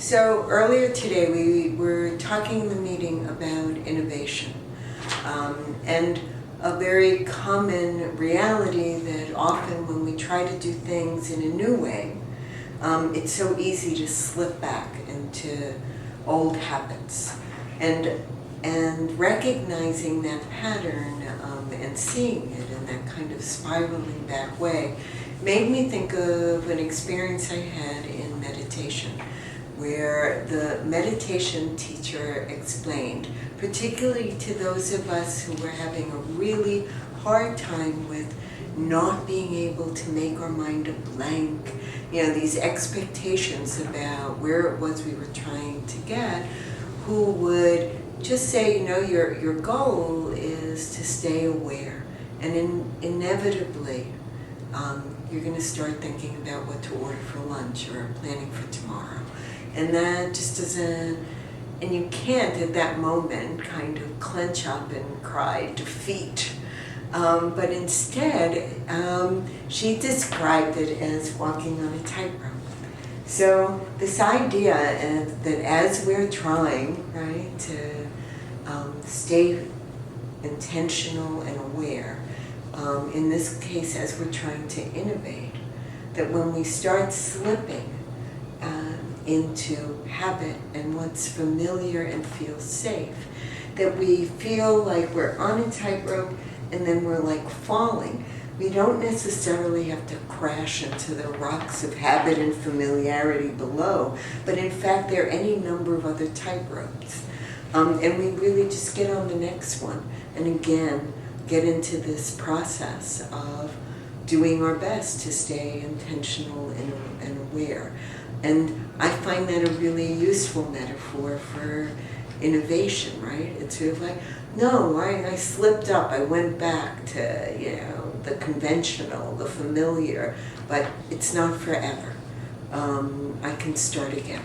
So earlier today we were talking in the meeting about innovation and a very common reality that often when we try to do things in a new way, it's so easy to slip back into old habits. And recognizing that pattern and seeing it in that kind of spiraling back way made me think of an experience I had in meditation, where the meditation teacher explained, particularly to those of us who were having a really hard time with not being able to make our mind a blank, these expectations about where it was we were trying to get, who would just say, your goal is to stay aware, and inevitably you're going to start thinking about what to order for lunch or planning for tomorrow. And that just doesn't, and you can't at that moment kind of clench up and cry defeat. But instead, she described it as walking on a tightrope. So this idea that as we're trying, right, to stay intentional and aware, in this case as we're trying to innovate, that when we start slipping into habit and what's familiar and feels safe, that we feel like we're on a tightrope and then we're like falling. We don't necessarily have to crash into the rocks of habit and familiarity below, but in fact there are any number of other tightropes. And we really just get on the next one and again get into this process of doing our best to stay intentional and aware. And I find that a really useful metaphor for innovation, right? It's sort of like, no, I slipped up, I went back to, the conventional, the familiar, but it's not forever. I can start again.